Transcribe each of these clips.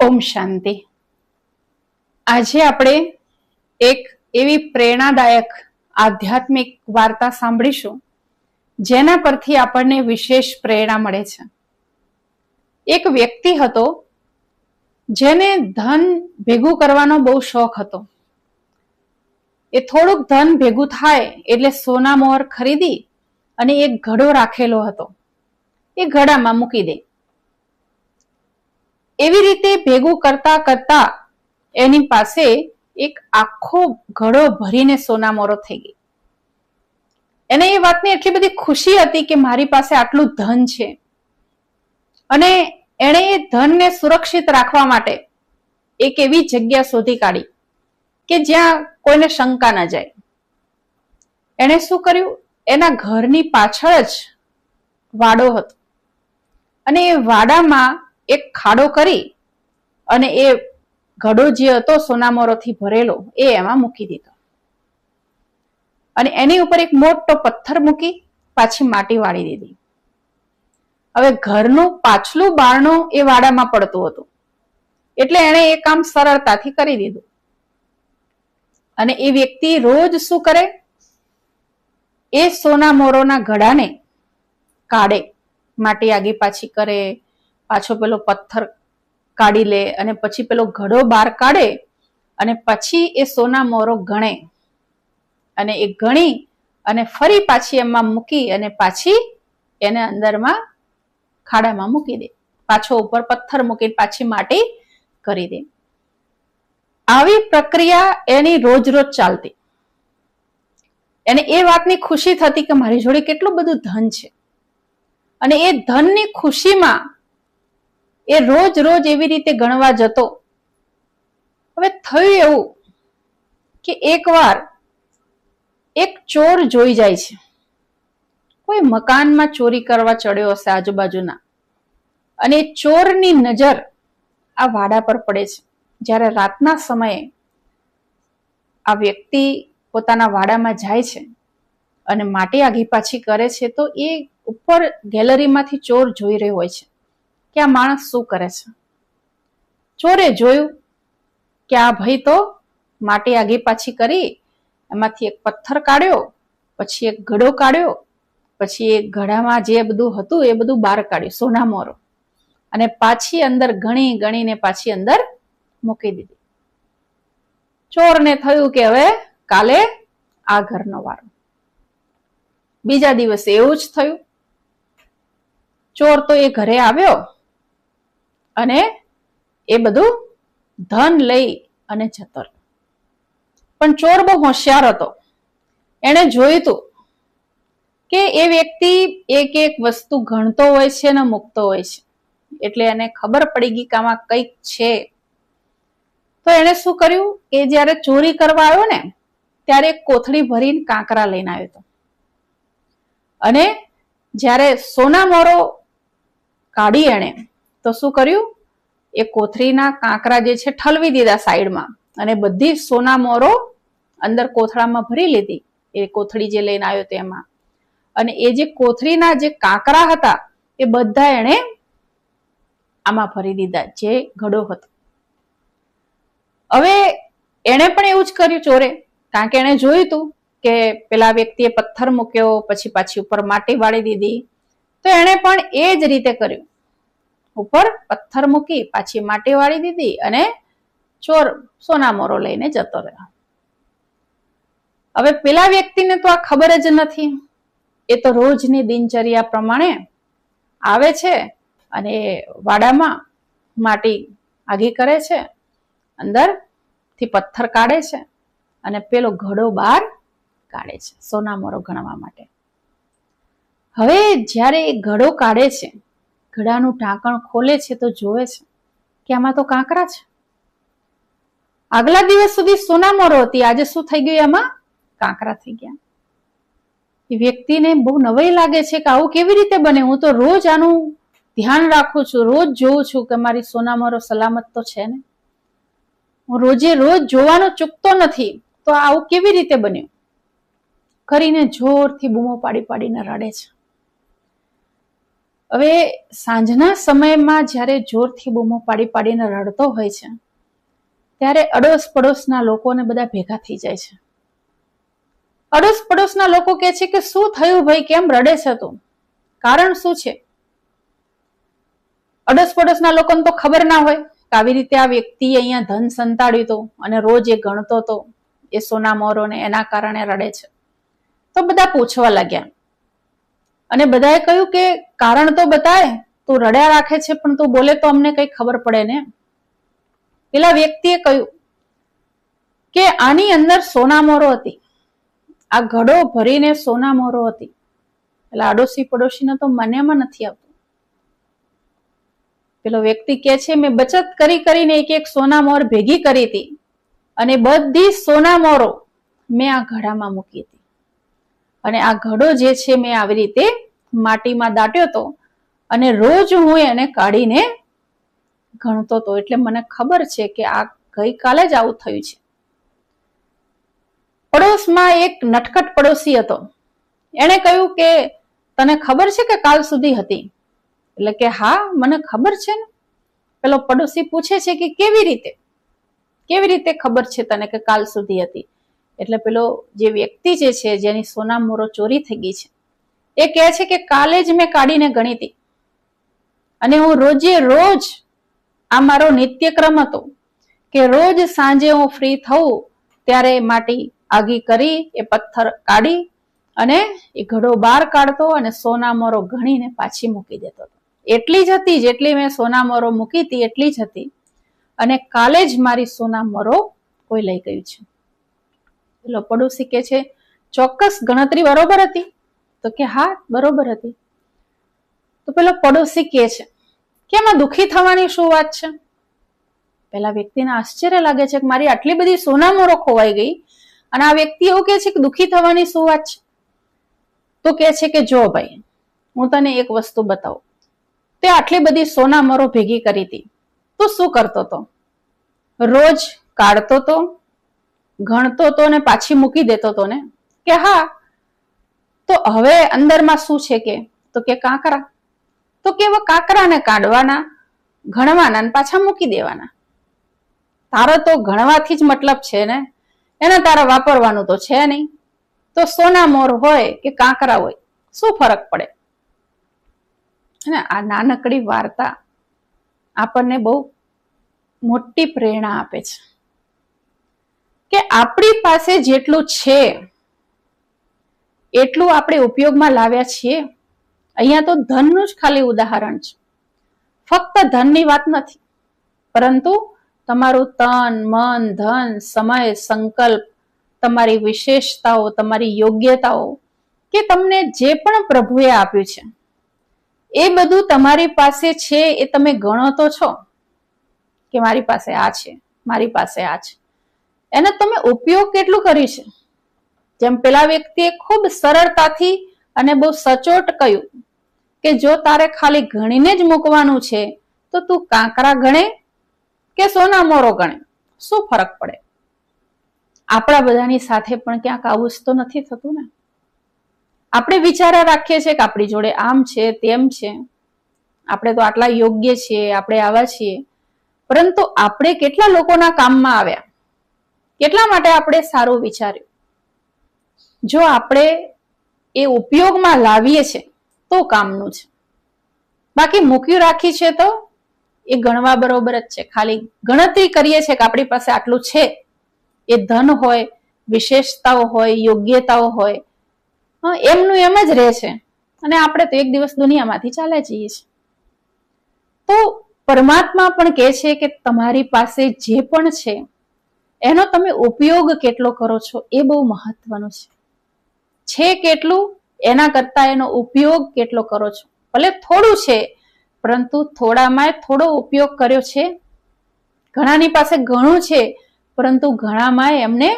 ઓમ શાંતિ. આજે આપણે એક એવી પ્રેરણાદાયક આધ્યાત્મિક વાર્તા સાંભળીશું જેના પરથી આપણને વિશેષ પ્રેરણા મળે છે. એક વ્યક્તિ હતો જેને ધન ભેગું કરવાનો બહુ શોખ હતો. એ થોડુંક ધન ભેગું થાય એટલે સોના મોહર ખરીદી અને એક ઘડો રાખેલો હતો. એ ઘડામાં મૂકી દે. એવી રીતે ભેગું કરતા કરતા એની પાસે એક આખો ઘડો ભરીને સોનામોરો થઈ ગઈ. એને એ વાતની એટલી બધી ખુશી હતી કે મારી પાસે આટલું ધન છે, અને એણે એ ધનને સુરક્ષિત રાખવા માટે એક એવી જગ્યા શોધી કાઢી કે જ્યાં કોઈને શંકા ન જાય. એણે શું કર્યું, એના ઘરની પાછળ જ વાડો હતો, અને એ વાડામાં એક ખાડો કરી અને એ ઘડો જે હતો સોનામોરોથી ભરેલો એ એમાં મૂકી દીધો, અને એની ઉપર એક મોટો પથ્થર મૂકી પાછી માટી વાળી દીધી. હવે ઘરનું પાછલું બારણું એ વાડામાં પડતું હતું, એટલે એણે એ કામ સરળતાથી કરી દીધું. અને એ વ્યક્તિ રોજ શું કરે, એ સોનામોરોના ઘડાને કાઢે, માટી આગી પાછી કરે, પાછો પેલો પથ્થર કાઢી લે, અને પછી પેલો ઘડો બહાર કાઢે, અને પછી એ સોનામોરો ગણે, અને એ ગણી અને ફરી પાછી એમાં મૂકી અને પાછી એને અંદરમાં ખાડામાં મૂકી દે, પાછો ઉપર પથ્થર મૂકી પાછી માટી કરી દે. આવી પ્રક્રિયા એની રોજ રોજ ચાલતી. એને એ વાતની ખુશી થતી કે મારી જોડે કેટલું બધું ધન છે, અને એ ધનની ખુશીમાં એ રોજ રોજ એવી રીતે ગણવા જતો. હવે થયું એવું કે એકવાર એક ચોર જોઈ જાય છે. કોઈ મકાનમાં ચોરી કરવા ચડ્યો હશે આજુબાજુના, અને ચોરની નજર આ વાડા પર પડે છે. જ્યારે રાતના સમયે આ વ્યક્તિ પોતાના વાડામાં જાય છે અને માટી આગી પાછી કરે છે, તો એ ઉપર ગેલેરીમાંથી ચોર જોઈ રહ્યો હોય છે કે આ માણસ શું કરે છે. ચોરે જોયું કે આ ભાઈ તો માટી આગી પાછી કરી, એમાંથી એક પથ્થર કાઢ્યો, પછી એક ઘડો કાઢ્યો, પછી એક ઘડામાં જે બધું હતું એ બધું બહાર કાઢ્યું, સોનામોરો, અને પાછી અંદર ગણી ગણીને પાછી અંદર મૂકી દીધી. ચોરને થયું કે હવે કાલે આ ઘરનો વારો. બીજા દિવસે એવું જ થયું. ચોર તો એ ઘરે આવ્યો અને એ બધું ધન લઈ અને જતો રહ્યો. પણ ચોર બહુ હોશિયાર હતો. એણે જોયું હતું કે એ વ્યક્તિ એક એક વસ્તુ ગણતો હોય છે ને મૂકતો હોય છે, એટલે એને ખબર પડી ગઈ કે આમાં કંઈક છે. તો એને શું કર્યું કે જયારે ચોરી કરવા આવ્યો ને ત્યારે એક કોથળી ભરીને કાંકરા લઈને આવ્યો હતો, અને જ્યારે સોનામોરો કાઢી એણે તો શું કર્યું, એ કોથળીના કાંકરા જે છે ઠલવી દીધા સાઈડમાં, અને બધી સોનામોરો અંદર કોથળામાં ભરી લીધી, એ કોથળી જે લઈને આવ્યો તેમાં. અને એ જે કોથળીના જે કાંકરા હતા એ બધા એણે આમાં ભરી દીધા, જે ઘડો હતો. હવે એણે પણ એવું જ કર્યું ચોરે, કારણ કે એણે જોયું હતું કે પેલા વ્યક્તિએ પથ્થર મૂક્યો, પછી પાછી ઉપર માટી વાળી દીધી, તો એણે પણ એ જ રીતે કર્યું. ઉપર પથ્થર મૂકી પાછી માટી વાળી દીધી, અને ચોર સોનામોરો લઈને જતો રહ્યો. હવે પેલા વ્યક્તિને તો આ ખબર જ નથી. એ તો રોજની દિનચર્યા પ્રમાણે આવે છે અને વાડામાં માટી આગી કરે છે, અંદરથી પથ્થર કાઢે છે, અને પેલો ઘડો બહાર કાઢે છે સોનામોરો ગણવા માટે. હવે જ્યારે એ ઘડો કાઢે છે, ઘડાનું ઢાંકણ ખોલે છે તો જોવે છે કે આમાં તો કાંકરા છે. આગલા દિવસ સુધી સોનામોરો હતી, આજે શું થઈ ગયું, એમાં કાંકરા થઈ ગયા. એ વ્યક્તિને બહુ નવાઈ લાગે છે કે આવું કેવી રીતે બને, હું તો રોજ આનું ધ્યાન રાખું છું, રોજ જોઉં છું કે મારી સોનામોરો સલામત તો છે ને, હું રોજે રોજ જોવાનું ચૂકતો નથી, તો આવું કેવી રીતે બન્યું કરીને જોરથી બૂમો પાડી પાડીને રડે છે. હવે સાંજના સમયમાં જ્યારે જોરથી બૂમો પાડી પાડીને રડતો હોય છે, ત્યારે અડોશ પડોશના લોકોને બધા ભેગા થઈ જાય છે. અડોશ પડોશના લોકો કહે છે કે શું થયું ભાઈ, કેમ રડે છે તું, કારણ શું છે? અડોશ પડોશના લોકોને તો ખબર ના હોય કે આવી રીતે આ વ્યક્તિએ અહીંયા ધન સંતાડ્યું હતું અને રોજ એ ગણતો હતો એ સોના મોરોને, એના કારણે રડે છે. તો બધા પૂછવા લાગ્યા અને બધાએ કહ્યું કે કારણ તો બતાય, તું રડ્યા રાખે છે પણ તું બોલે તો અમને કઈ ખબર પડે ને. પેલા વ્યક્તિએ કહ્યું કે આની અંદર સોના મોરો હતી, આ ઘડો ભરીને સોના મોરો હતી. એટલે આડોશી પડોશીને તો માન્યામાં નથી આવતું. પેલો વ્યક્તિ કહે છે મેં બચત કરીને એક એક સોના મોર ભેગી કરી હતી અને બધી સોના મોરો મેં આ ઘડામાં મૂકી હતી અને આ ઘડો જે છે મેં આવી રીતે માટીમાં દાટ્યો હતો અને રોજ હું એને કાઢીને ગણતો હતો. એટલે મને ખબર છે કે આ ગઈકાલે જ આવું થયું છે. પડોશમાં એક નટખટ પડોશી હતો. એને કહ્યું કે તને ખબર છે કે કાલ સુધી હતી? એટલે કે હા, મને ખબર છે ને. પેલો પડોશી પૂછે છે કે કેવી રીતે ખબર છે તને કે કાલ સુધી હતી? એટલે પેલો જે વ્યક્તિ જે છે જેની સોના મોરો ચોરી થઈ ગઈ છે એ કહે છે કે કાલે જ મેં કાઢીને ગણી હતી અને હું રોજે રોજ, આ મારો નિત્યક્રમ હતો કે રોજ સાંજે હું ફ્રી થઉં ત્યારે માટી આગી કરી એ પથ્થર કાઢી અને એ ઘડો બહાર કાઢતો અને સોના મોરો ગણીને પાછી મૂકી દેતો હતો. એટલી જ હતી જેટલી મેં સોના મોરો મૂકી હતી એટલી જ હતી અને કાલે જ મારી સોના મોરો કોઈ લઈ ગયું છે. પેલો પડોશી કે છે ચોક્કસ ગણતરી બરોબર હતી? તો કે હા, બરોબર હતી. તો પેલો પડોશી કે છે કે એમાં દુઃખી થવાની શું વાત છે? પેલા વ્યક્તિને આશ્ચર્ય લાગે છે કે મારી આટલી બધી સોના મોરો ખોવાઈ ગઈ અને આ વ્યક્તિ એવું કે છે કે દુઃખી થવાની શું વાત છે? તો કે છે કે જો ભાઈ, હું તને એક વસ્તુ બતાવું. તે આટલી બધી સોના મોરો ભેગી કરી હતી, તો શું કરતો હતો? રોજ કાઢતો તો, ગણતો તો ને પાછી મૂકી દેતો તો ને? કે હા. તો હવે અંદરમાં શું છે કે? તો કે કાંકરા. તો કે કાંકરાને કાઢવાના, ગણવાના ને પાછા મૂકી દેવાના. તારો તો ગણવાથી જ મતલબ છે ને, એને તારે વાપરવાનું તો છે નહીં. તો સોના મોર હોય કે કાંકરા હોય, શું ફરક પડે? અને આ નાનકડી વાર્તા આપણને બહુ મોટી પ્રેરણા આપે છે કે આપણી પાસે જેટલું છે એટલું આપણે ઉપયોગમાં લાવ્યા છીએ. અહીંયા તો ધનનું જ ખાલી ઉદાહરણ છે. ફક્ત ધનની વાત નથી, પરંતુ તમારું તન, મન, ધન, સમય, સંકલ્પ, તમારી વિશેષતાઓ, તમારી યોગ્યતાઓ કે તમને જે પણ પ્રભુએ આપ્યું છે એ બધું તમારી પાસે છે. એ તમે ગણો તો છો કે મારી પાસે આ છે, મારી પાસે આ છે. એનો તમે ઉપયોગ કેટલું કર્યું છે? જેમ પેલા વ્યક્તિએ ખૂબ સરળતાથી અને બહુ સચોટ કહ્યું કે જો તારે ખાલી ગણીને જ મૂકવાનું છે તો તું કાંકરા ગણે કે સોના મોરો ગણે, શું ફરક પડે? આપણા બધાની સાથે પણ ક્યાંક આવું જ તો નથી થતું ને. આપણે વિચારા રાખીએ છીએ કે આપણી જોડે આમ છે, તેમ છે, આપણે તો આટલા યોગ્ય છીએ, આપણે આવા છીએ, પરંતુ આપણે કેટલા લોકોના કામમાં આવ્યા? કેટલા માટે આપણે સારું વિચાર્યું? જો આપણે એ ઉપયોગમાં લાવીએ છીએ તો કામનું છે. બાકી મૂક્યું રાખી છે તો એ ગણવા બરોબર જ છે. ખાલી ગણતરી કરીએ છીએ કે આપણી પાસે આટલું છે. એ ધન હોય, વિશેષતાઓ હોય, યોગ્યતાઓ હોય, એમનું એમ જ રહે છે અને આપણે તો એક દિવસ દુનિયામાંથી ચાલ્યા જઈએ છીએ. તો પરમાત્મા પણ કહે છે કે તમારી પાસે જે પણ છે એનો તમે ઉપયોગ કેટલો કરો છો એ બહુ મહત્વનું છે. કેટલું એના કરતા એનો ઉપયોગ કેટલો કરો છો. ભલે થોડું છે, પરંતુ થોડામાં થોડો ઉપયોગ કર્યો છે. ઘણાની પાસે ઘણું છે, પરંતુ ઘણામાં એમને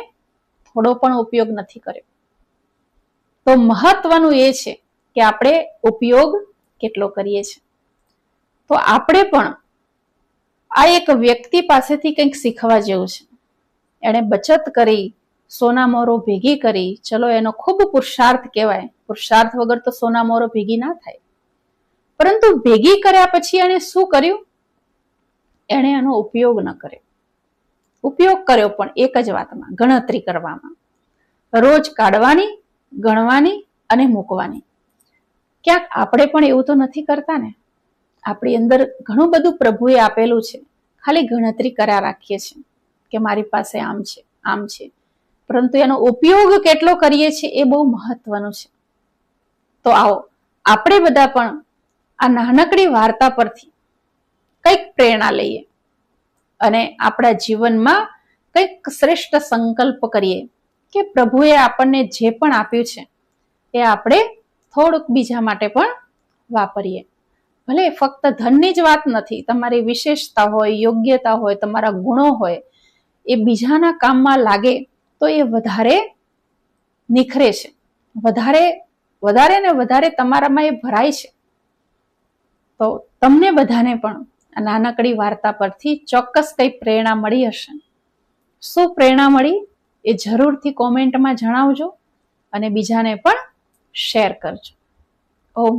થોડો પણ ઉપયોગ નથી કર્યો. તો મહત્વનું એ છે કે આપણે ઉપયોગ કેટલો કરીએ છીએ. તો આપણે પણ આ એક વ્યક્તિ પાસેથી કંઈક શીખવા જેવું છે. એણે બચત કરી, સોના મોરો ભેગી કરી. ચલો, એનો ખૂબ પુરુષાર્થ કહેવાય. પુરુષાર્થ વગર તો સોના મોરો ભેગી ના થાય. પરંતુ ભેગી કર્યા પછી એણે શું કર્યું? એણે એનો ઉપયોગ ન કર્યો. ઉપયોગ કર્યો પણ એક જ વાતમાં, ગણતરી કરવામાં. રોજ કાઢવાની, ગણવાની અને મૂકવાની. ક્યાંક આપણે પણ એવું તો નથી કરતા ને? આપણી અંદર ઘણું બધું પ્રભુએ આપેલું છે, ખાલી ગણતરી કર્યા રાખીએ છીએ કે મારી પાસે આમ છે, આમ છે, પરંતુ એનો ઉપયોગ કેટલો કરીએ છીએ એ બહુ મહત્વનું છે. તો આવો આપણે બધા પણ આ નાનકડી વાર્તા પરથી કંઈક પ્રેરણા લઈએ અને આપણા જીવનમાં કંઈક શ્રેષ્ઠ સંકલ્પ કરીએ કે પ્રભુએ આપણને જે પણ આપ્યું છે એ આપણે થોડુંક બીજા માટે પણ વાપરીએ. ભલે ફક્ત ધનની જ વાત નથી, તમારી વિશેષતા હોય, યોગ્યતા હોય, તમારા ગુણો હોય, એ બીજાના કામમાં લાગે તો એ વધારે નિખરે છે, વધારે ને વધારે તમારામાં એ ભરાય છે. તો તમને બધાને પણ આ નાનકડી વાર્તા પરથી ચોક્કસ કઈ પ્રેરણા મળી હશે. શું પ્રેરણા મળી એ જરૂરથી કોમેન્ટમાં જણાવજો અને બીજાને પણ શેર કરજો. ઓમ